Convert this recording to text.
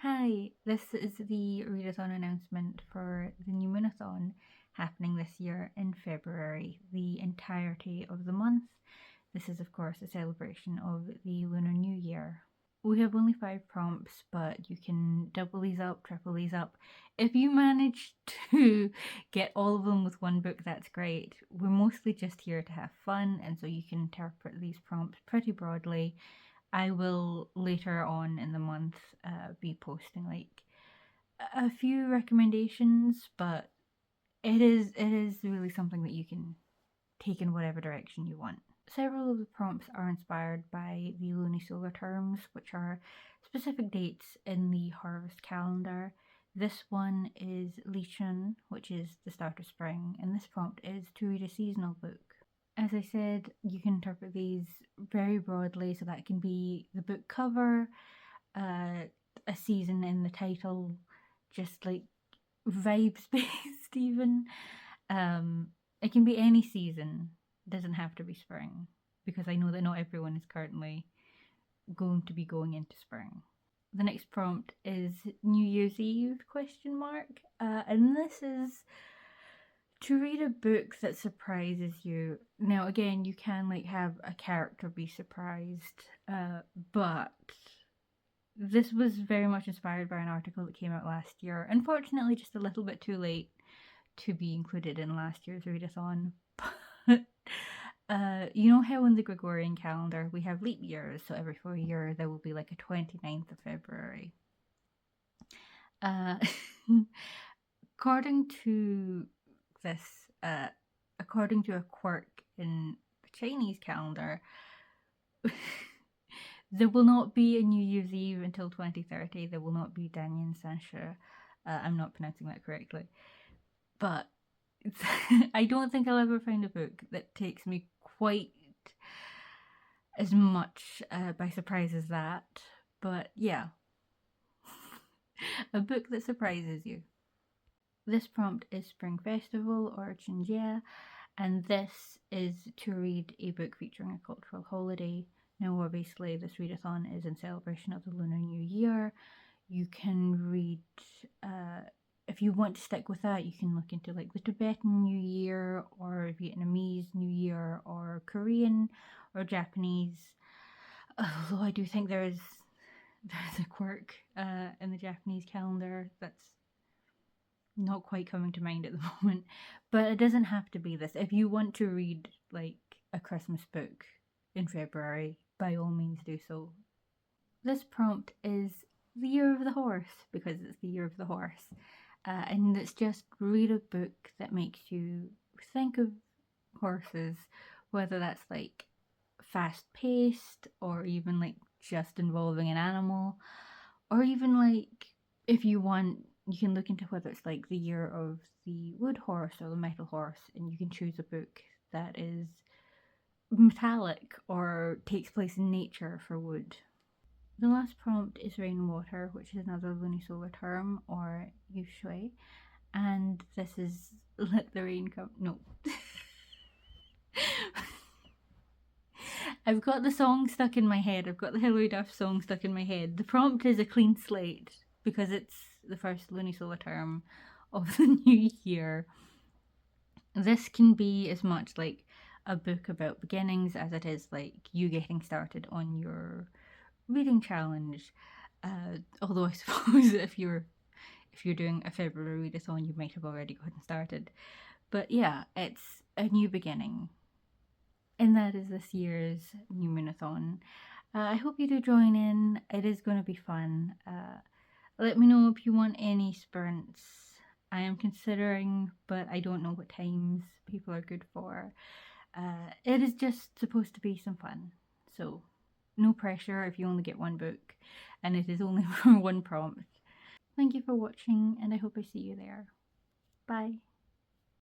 Hi, this is the Readathon announcement for the NewMoonAthon happening this year in February, the entirety of the month. This is of course a celebration of the Lunar New Year. We have only 5 prompts, but you can double these up, triple these up. If you manage to get all of them with one book, that's great. We're mostly just here to have fun, and so you can interpret these prompts pretty broadly. I will later on in the month be posting like a few recommendations, but it is really something that you can take in whatever direction you want. Several of the prompts are inspired by the lunisolar terms, which are specific dates in the harvest calendar. This one is Lichun, which is the start of spring, and this prompt is to read a seasonal book. As I said, you can interpret these very broadly, so that can be the book cover, a season in the title, just like vibes based even. It can be any season, it doesn't have to be spring, because I know that not everyone is currently going to be going into spring. The next prompt is New Year's Eve ? And this is to read a book that surprises you. Now again, you can like have a character be surprised, but this was very much inspired by an article that came out last year. Unfortunately, just a little bit too late to be included in last year's Readathon. But you know how in the Gregorian calendar we have leap years, so every 4 years there will be like a 29th of February. According to this, according to a quirk in the Chinese calendar, there will not be a New Year's Eve until 2030. There will not be Danyan Sansha. I'm not pronouncing that correctly. But I don't think I'll ever find a book that takes me quite as much by surprise as that. But yeah, a book that surprises you. This prompt is Spring Festival or Chinjia, and this is to read a book featuring a cultural holiday. Now obviously this readathon is in celebration of the Lunar New Year. You can read, if you want to stick with that, you can look into like the Tibetan New Year or Vietnamese New Year or Korean or Japanese. Although I do think there's a quirk in the Japanese calendar that's not quite coming to mind at the moment, but it doesn't have to be this. If you want to read like a Christmas book in February, by all means do so. This prompt is the Year of the Horse, because it's the Year of the Horse, and it's just read a book that makes you think of horses, whether that's like fast-paced or even like just involving an animal, or even like if you want, you can look into whether it's like the year of the wood horse or the metal horse, and you can choose a book that is metallic or takes place in nature for wood. The last prompt is rainwater, which is another lunisolar term, or yushui, and this is let the rain come. No. I've got the song stuck in my head. I've got the Hilary Duff song stuck in my head. The prompt is a clean slate because it's the first lunisolar term of the new year. This can be as much like a book about beginnings as it is like you getting started on your reading challenge. Although I suppose if you're doing a February readathon, you might have already gotten started. But yeah, it's a new beginning. And that is this year's NewMoonAthon. I hope you do join in. It is going to be fun. Let me know if you want any sprints. I am considering, but I don't know what times people are good for. It is just supposed to be some fun. So no pressure if you only get one book, and it is only for one prompt. Thank you for watching, and I hope I see you there. Bye.